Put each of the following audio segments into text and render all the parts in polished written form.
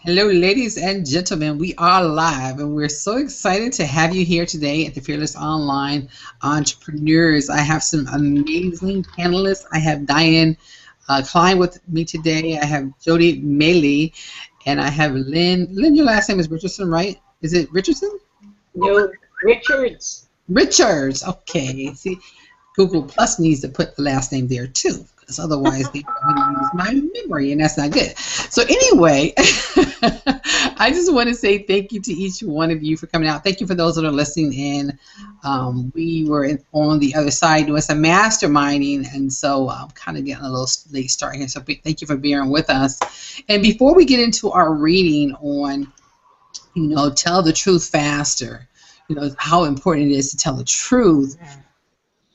Hello, ladies and gentlemen. We are live, and we're so excited to have you here today at the Fearless Online Entrepreneurs. I have some amazing panelists. I have Diane Klein with me today. I have Jody Maley, and I have Lynn. Lynn, your last name is Richardson, right? Is it Richardson? No, Richards. Richards. Okay. See, Google Plus needs to put the last name there too, because otherwise they're going to use my memory, and that's not good. So anyway, I just want to say thank you to each one of you for coming out. Thank you for those that are listening in. We were on the other side doing some masterminding, and so I'm kind of getting a little late start here. So thank you for being with us. And before we get into our reading on, tell the truth faster, how important it is to tell the truth.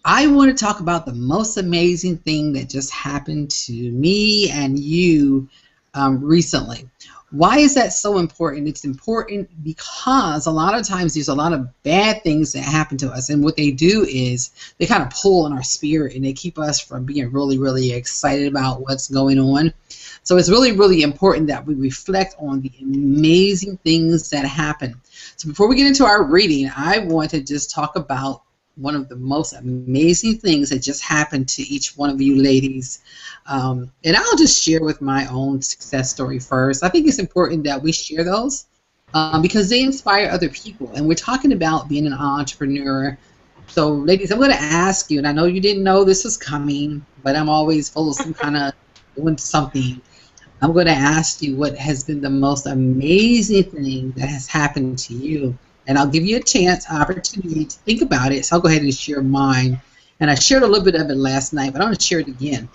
I want to talk about the most amazing thing that just happened to me and you recently. Why is that so important? It's important because a lot of times there's a lot of bad things that happen to us, and what they do is they kind of pull on our spirit and they keep us from being really, really excited about what's going on. So it's really, really important that we reflect on the amazing things that happen. So before we get into our reading, I want to just talk about one of the most amazing things that just happened to each one of you ladies. And I'll just share with my own success story first. I think it's important that we share those because they inspire other people. And we're talking about being an entrepreneur. So ladies, I'm going to ask you, and I know you didn't know this was coming, but I'm always full of some kind of doing something. I'm going to ask you what has been the most amazing thing that has happened to you. And I'll give you a chance, opportunity to think about it. So I'll go ahead and share mine. And I shared a little bit of it last night, but I'm going to share it again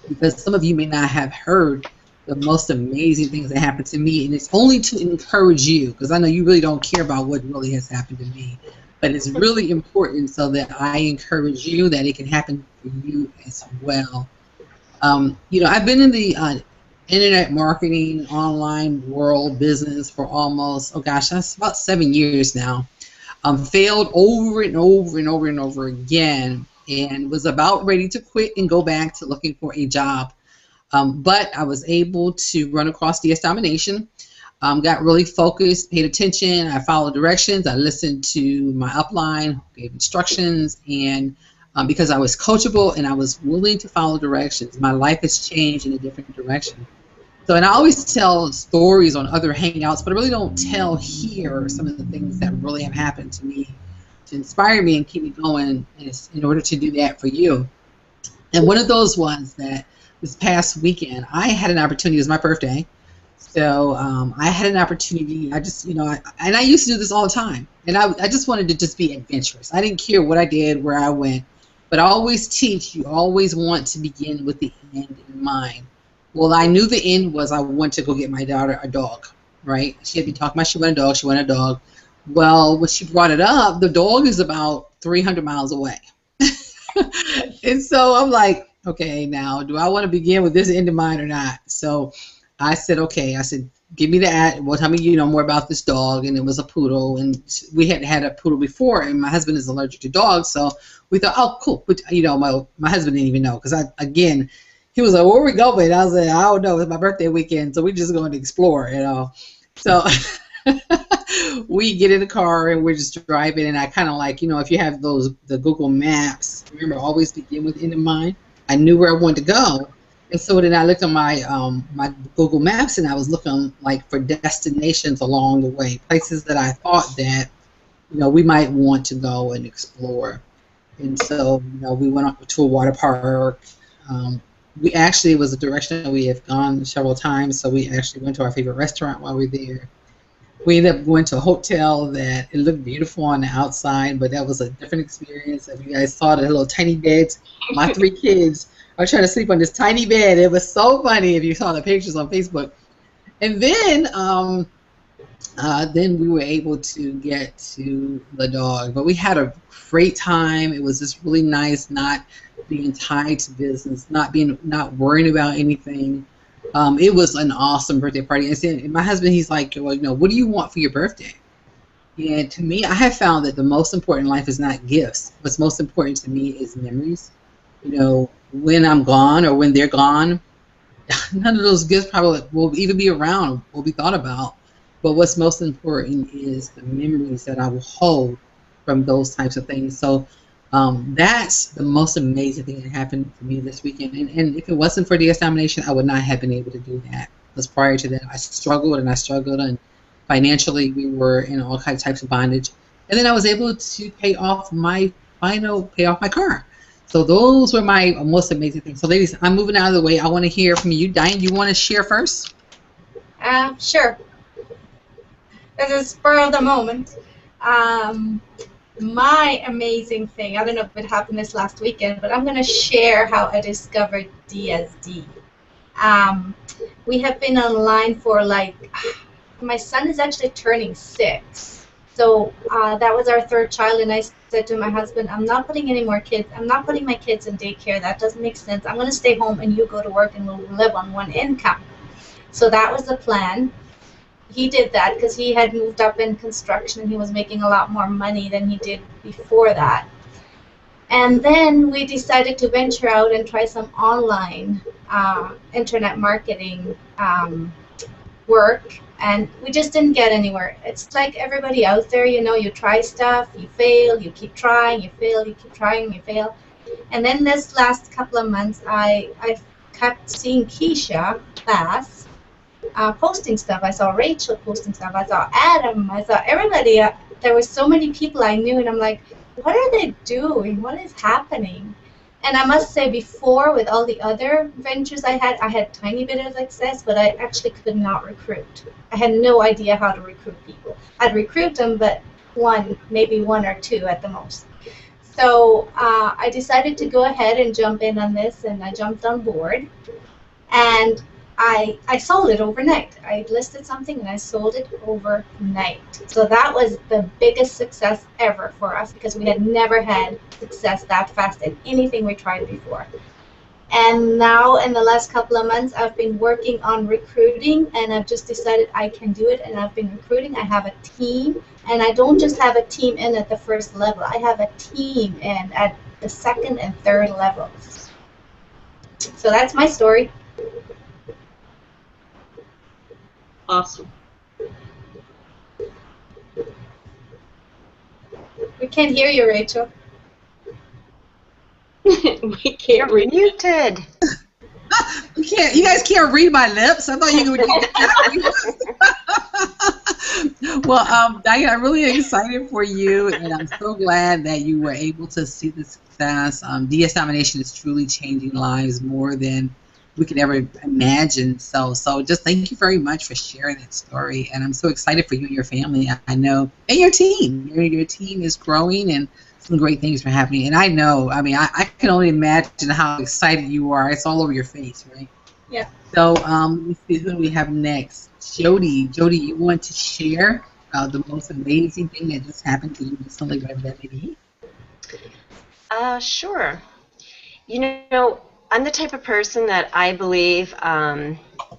because some of you may not have heard the most amazing things that happened to me. And it's only to encourage you, because I know you really don't care about what really has happened to me. But it's really important so that I encourage you that it can happen for you as well. I've been in the internet marketing, online world business for almost, that's about 7 years now. Failed over and over and over and over again, and was about ready to quit and go back to looking for a job. But I was able to run across DS Domination, got really focused, paid attention, I followed directions, I listened to my upline, gave instructions, and because I was coachable and I was willing to follow directions, my life has changed in a different direction. So, and I always tell stories on other hangouts, but I really don't tell here some of the things that really have happened to me to inspire me and keep me going in order to do that for you. And one of those was that this past weekend, I had an opportunity. It was my birthday. So I had an opportunity. I just, and I used to do this all the time. And I just wanted to just be adventurous. I didn't care what I did, where I went. But I always teach, you always want to begin with the end in mind. Well, I knew the end was I wanted to go get my daughter a dog, right? She had been talking about she wanted a dog. Well, when she brought it up, the dog is about 300 miles away. And so I'm like, okay, now, do I want to begin with this end in mind or not? So I said, okay. I said, give me that. Well, tell me, more about this dog. And it was a poodle. And we hadn't had a poodle before, and my husband is allergic to dogs. So we thought, oh, cool. But, my husband didn't even know because, again, he was like, where are we going? I was like, I don't know. It's my birthday weekend, so we're just going to explore, So we get in the car, and we're just driving, and I kind of like, if you have the Google Maps, remember, always begin with end in mind. I knew where I wanted to go. And so then I looked on my my Google Maps, and I was looking like for destinations along the way, places that I thought that, we might want to go and explore. And so, we went up to a water park. It was a direction that we have gone several times, so we actually went to our favorite restaurant while we were there. We ended up going to a hotel that it looked beautiful on the outside, but that was a different experience. If you guys saw the little tiny beds, my 3 kids are trying to sleep on this tiny bed. It was so funny if you saw the pictures on Facebook. And then we were able to get to the dog. But we had a great time. It was just really nice not being tied to business, not worrying about anything. It was an awesome birthday party. And my husband, he's like, well, what do you want for your birthday? And to me, I have found that the most important in life is not gifts. What's most important to me is memories. When I'm gone or when they're gone, none of those gifts probably will even be around, will be thought about. But what's most important is the memories that I will hold from those types of things. So that's the most amazing thing that happened for me this weekend. And if it wasn't for DS Domination, I would not have been able to do that. Because prior to that, I struggled and I struggled, and financially we were in all types of bondage. And then I was able to pay off my car. So those were my most amazing things. So ladies, I'm moving out of the way. I want to hear from you. Diane, you want to share first? Sure. As a spur of the moment, my amazing thing, I don't know if it happened this last weekend, but I'm going to share how I discovered DSD. We have been online for my son is actually turning 6. So that was our 3rd child, and I said to my husband, I'm not putting any more kids, I'm not putting my kids in daycare, that doesn't make sense. I'm going to stay home and you go to work and we'll live on one income. So that was the plan. He did that because he had moved up in construction and he was making a lot more money than he did before that. And then we decided to venture out and try some online internet marketing work, and we just didn't get anywhere. It's like everybody out there, you try stuff, you fail, you keep trying, you fail, you keep trying, you fail. And then this last couple of months, I kept seeing Keisha Bass posting stuff. I saw Rachel posting stuff. I saw Adam. I saw everybody. There were so many people I knew, and I'm like, what are they doing? What is happening? And I must say, before, with all the other ventures I had tiny bit of success, but I actually could not recruit. I had no idea how to recruit people. I'd recruit them, but maybe one or two at the most. So I decided to go ahead and jump in on this, and I jumped on board. And I sold it overnight. I listed something and I sold it overnight. So that was the biggest success ever for us, because we had never had success that fast in anything we tried before. And now in the last couple of months, I've been working on recruiting, and I've just decided I can do it, and I've been recruiting. I have a team, and I don't just have a team in at the first level. I have a team in at the 2nd and 3rd levels. So that's my story. Awesome. We can't hear you, Rachel. We can't You're muted. You guys can't read my lips. I thought you would. Well, Diane, I'm really excited for you, and I'm so glad that you were able to see the success. DS Domination is truly changing lives more than we could ever imagine. So just thank you very much for sharing that story, and I'm so excited for you and your family. I know, and your team. Your team is growing, and some great things are happening. And I know, I can only imagine how excited you are. It's all over your face, right? Yeah. So let's see who we have next. Jody, you want to share the most amazing thing that just happened to you recently, whatever that may be? Sure. I'm the type of person that I believe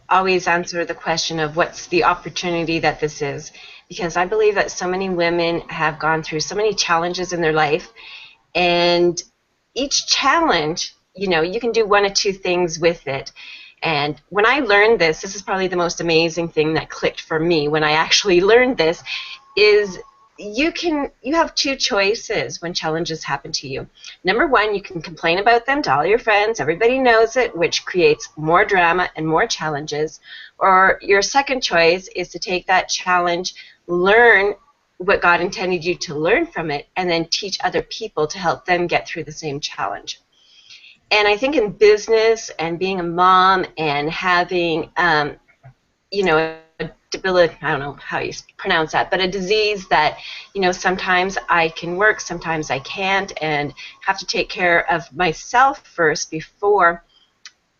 always answer the question of what's the opportunity that this is, because I believe that so many women have gone through so many challenges in their life, and each challenge, you can do one or two things with it. And when I learned this is probably the most amazing thing that clicked for me when I actually learned this, is you have two choices when challenges happen to you. Number one, you can complain about them to all your friends, everybody knows it, which creates more drama and more challenges. Or your second choice is to take that challenge, learn what God intended you to learn from it, and then teach other people to help them get through the same challenge. And I think in business and being a mom and having, a debility, I don't know how you pronounce that, but a disease that, sometimes I can work, sometimes I can't, and have to take care of myself first before,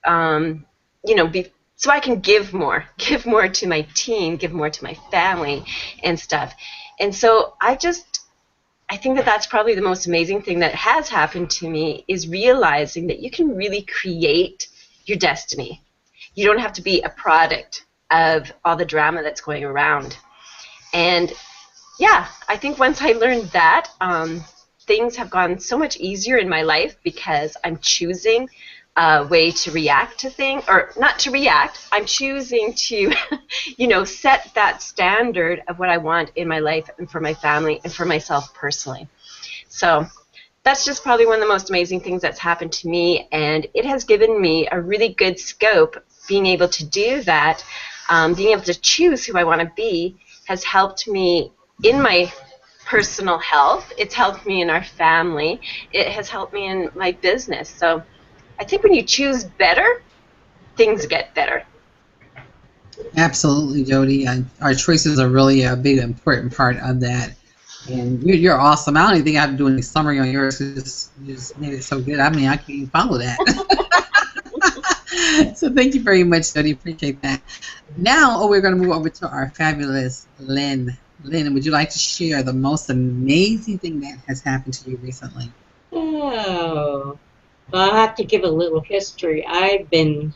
so I can give more to my team, give more to my family and stuff. And so I think that that's probably the most amazing thing that has happened to me, is realizing that you can really create your destiny. You don't have to be a product of all the drama that's going around. And yeah, I think once I learned that, things have gone so much easier in my life, because I'm choosing way to react to things, or not to react. I'm choosing to, set that standard of what I want in my life and for my family and for myself personally. So that's just probably one of the most amazing things that's happened to me, and it has given me a really good scope. Being able to do that, being able to choose who I want to be, has helped me in my personal health. It's helped me in our family. It has helped me in my business. So I think when you choose better, things get better. Absolutely, Jody. Our choices are really a big, important part of that. And you're awesome. I don't even think I have to do any summary on yours. You just made it so good. I mean, I can't even follow that. So thank you very much, Jody. Appreciate that. Now, we're going to move over to our fabulous Lynn. Lynn, would you like to share the most amazing thing that has happened to you recently? Oh, well, I have to give a little history. I've been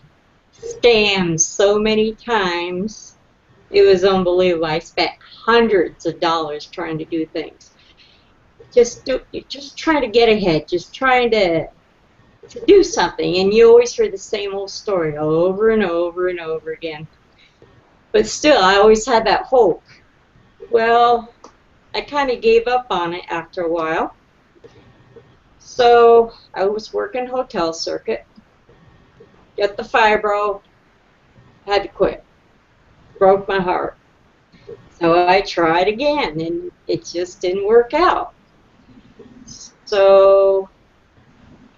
scammed so many times. It was unbelievable. I spent hundreds of dollars trying to do things. Just trying to get ahead, just trying to do something, and you always hear the same old story over and over and over again. But still, I always had that hope. Well, I kind of gave up on it after a while. So I was working hotel circuit, got the fibro, had to quit. Broke my heart. So I tried again, and it just didn't work out. So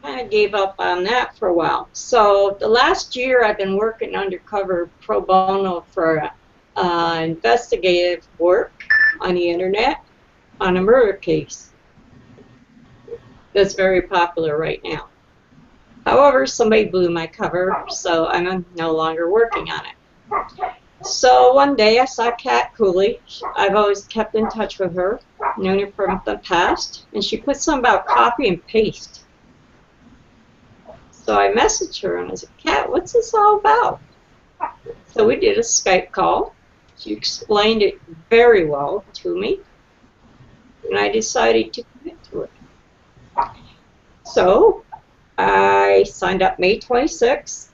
I gave up on that for a while. So the last year I've been working undercover pro bono for investigative work on the internet on a murder case that's very popular right now. However, somebody blew my cover, so I'm no longer working on it. So one day I saw Kat Cooley. I've always kept in touch with her, known her from the past, and she put something about copy and paste. So I messaged her and I said, Kat, what's this all about? So we did a Skype call. She explained it very well to me, and I decided to commit to it. So I signed up May 26th.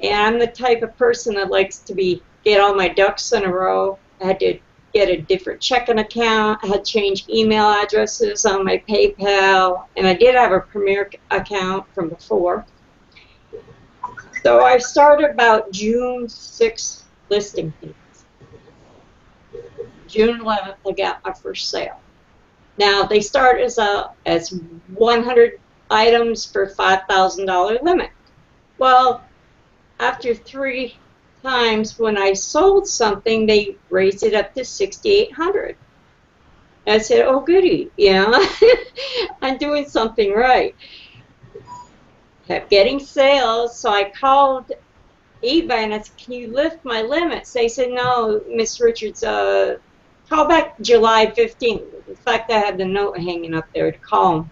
And I'm the type of person that likes to get all my ducks in a row. I had to get a different checking account. I had to change email addresses on my PayPal. And I did have a Premier account from before. So I started about June 6th listing things. June 11th, I got my first sale. Now, they start as 100 items for $5,000 limit. Well, after 3 times when I sold something, they raised it up to $6,800. I said, oh goody, I'm doing something right. Kept getting sales, so I called eBay and I said, can you lift my limits? They said, no, Miss Richards, call back July 15th. In fact, I had the note hanging up there to call them.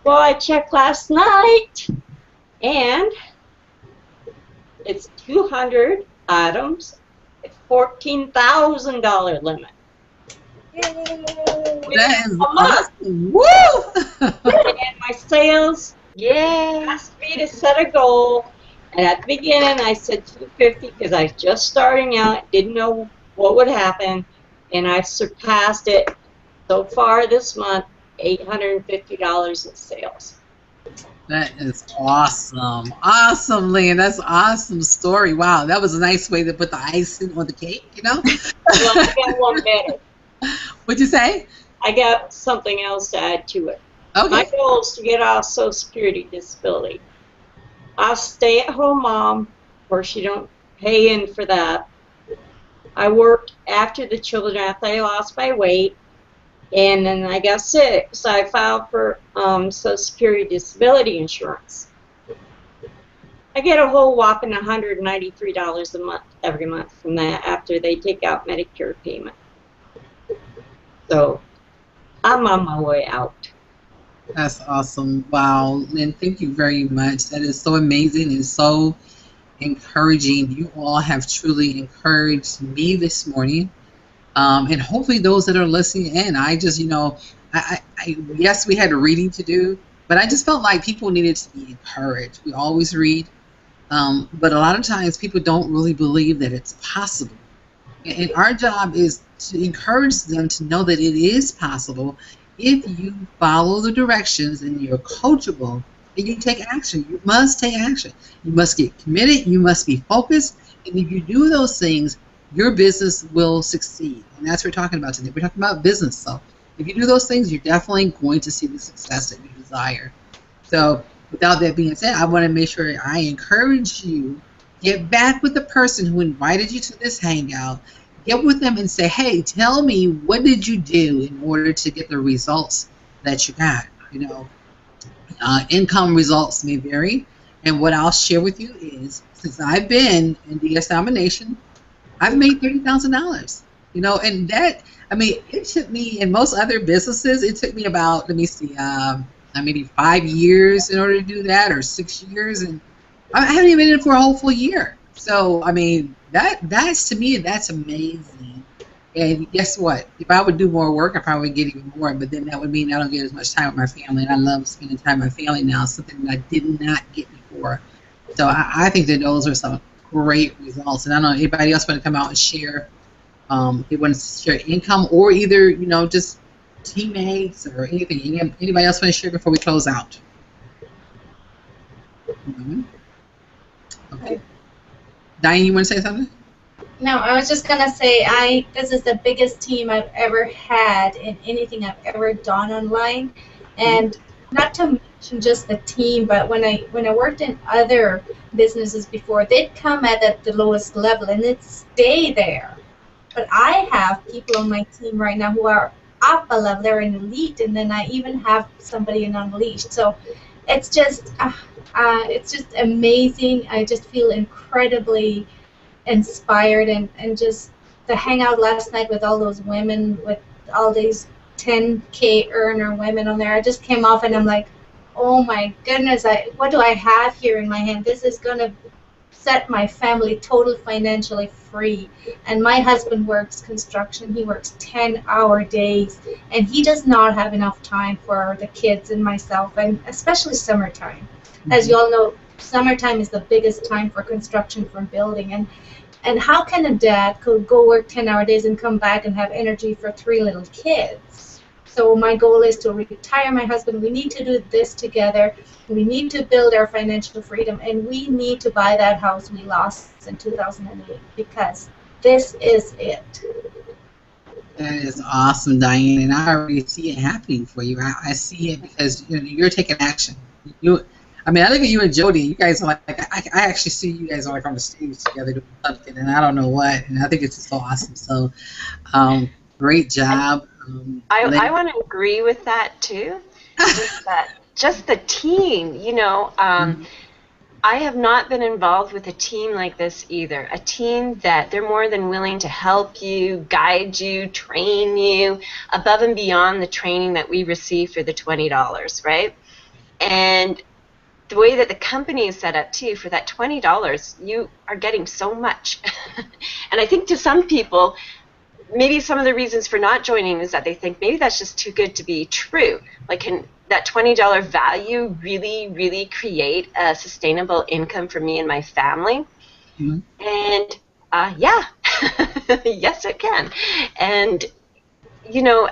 Well, I checked last night, and it's 200 items, $14,000 limit. That is awesome. Woo! And my sales asked me to set a goal. And at the beginning, I said 250 because I was just starting out, didn't know what would happen, and I surpassed it so far this month, $850 in sales. That is awesome. Awesome, Lynn. That's an awesome story. Wow, that was a nice way to put the icing on the cake, Well, I got one better. What'd you say? I got something else to add to it. Okay. My goal is to get off Social Security disability. I'll stay at home mom. Of course, you don't pay in for that. I worked after the children after I lost my weight. And then I got sick, so I filed for Social Security disability insurance. I get a whole whopping $193 a month every month from that after they take out Medicare payment. So I'm on my way out. That's awesome. Wow. Lynn, thank you very much. That is so amazing and so encouraging. You all have truly encouraged me this morning. And hopefully those that are listening in. I just, yes, we had a reading to do, but But I just felt like people needed to be encouraged. We always read, but a lot of times people don't really believe that it's possible. And our job is to encourage them to know that it is possible if you follow the directions and you're coachable and you take action. You must take action. You must get committed. You must be focused. And if you do those things, your business will succeed. And that's what we're talking about today. We're talking about business. So if you do those things, you're definitely going to see the success that you desire. So without that being said, I want to make sure I encourage you, get back with the person who invited you to this hangout. Get with them and say, hey, tell me, what did you do in order to get the results that you got? You know, income results may vary. And what I'll share with you is, since I've been in DS Domination, I've made $30,000. You know, and that, I mean, it took me, in most other businesses, it took me about, let me see, maybe 5 years in order to do that, or 6 years, and I haven't even been in it for a whole full year. So, I mean, that's to me, that's amazing. And guess what? If I would do more work, I probably would get even more, but then that would mean I don't get as much time with my family, and I love spending time with my family now, something that I did not get before. So I think that those are some great results. And I don't know, anybody else want to come out and share, if they want to share income, or either, you know, just teammates or anything. Anybody else want to share before we close out? Okay. Diane, you want to say something? No, I was just gonna say this is the biggest team I've ever had in anything I've ever done online, and not to mention just the team, but when I worked in other businesses before, they'd come at the lowest level and they'd stay there. But I have people on my team right now who are up a level, they're in elite, and then I even have somebody in unleashed. So it's just amazing. I just feel incredibly inspired, and just the hangout last night with all those women, with all these 10K earner women on there, I just came off and I'm like, oh my goodness, what do I have here in my hand? This is going to set my family totally financially free. And my husband works construction. He works 10-hour days, and he does not have enough time for the kids and myself, and especially summertime. As you all know, summertime is the biggest time for construction, for building, and how can a dad could go work 10-hour days and come back and have energy for 3 little kids? So my goal is to retire my husband. We need to do this together. We need to build our financial freedom, and we need to buy that house we lost in 2008, because this is it. That is awesome, Diane, and I already see it happening for you. I see it because you're taking action. I mean, I look at you and Jody. You guys are like, I actually see you guys are like on the stage together doing something, and I don't know what. And I think it's just so awesome. So, great job. I want to agree with that too. Just the team, you know. I have not been involved with a team like this either. A team that they're more than willing to help you, guide you, train you, above and beyond the training that we receive for the $20, right? And the way that the company is set up too, for that $20, you are getting so much. And I think to some people, maybe some of the reasons for not joining is that they think maybe that's just too good to be true. Like, can that $20 value really, really create a sustainable income for me and my family? Mm-hmm. And yeah, yes, it can. And you know,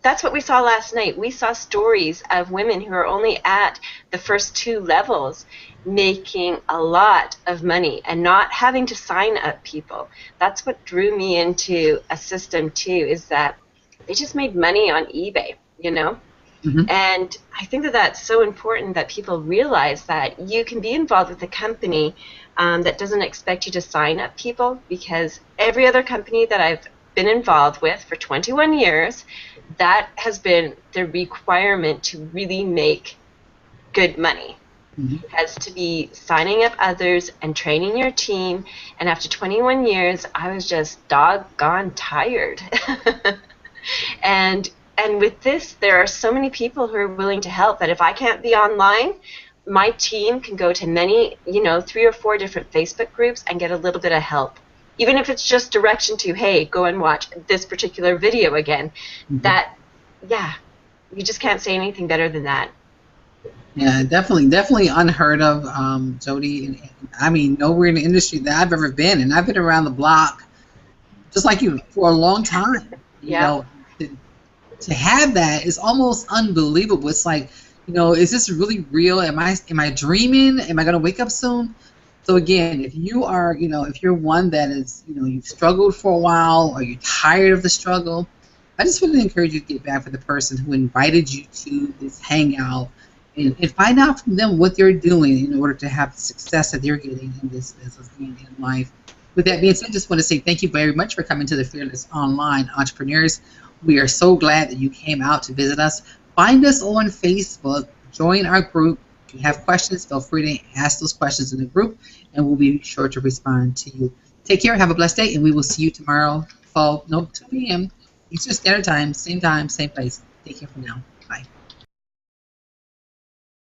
that's what we saw last night. We saw stories of women who are only at the first 2 levels making a lot of money and not having to sign up people. That's what drew me into a system too, is that they just made money on eBay, you know? Mm-hmm. And I think that that's so important that people realize that you can be involved with a company that doesn't expect you to sign up people, because every other company that I've been involved with for 21 years, that has been the requirement to really make good money. Mm-hmm. Has to be signing up others and training your team. And after 21 years, I was just doggone tired. and with this, there are so many people who are willing to help that if I can't be online, my team can go to many, 3 or 4 different Facebook groups and get a little bit of help. Even if it's just direction to, hey, go and watch this particular video again. Mm-hmm. That, yeah, you just can't say anything better than that. Yeah, definitely unheard of, Jody. And I mean, nowhere in the industry that I've ever been, and I've been around the block just like you for a long time. You Yep. know, to have that is almost unbelievable. It's like, is this really real? Am I dreaming? Am I gonna wake up soon? So again, if you are, if you're one that is, you've struggled for a while or you're tired of the struggle, I just really encourage you to get back with the person who invited you to this hangout and find out from them what they're doing in order to have the success that they're getting in this business and in life. With that being said, I just want to say thank you very much for coming to the Fearless Online Entrepreneurs. We are so glad that you came out to visit us. Find us on Facebook. Join our group. If you have questions, feel free to ask those questions in the group, and we'll be sure to respond to you. Take care. Have a blessed day, and we will see you tomorrow, 2 p.m. Eastern Standard Time, same place. Take care for now. Bye.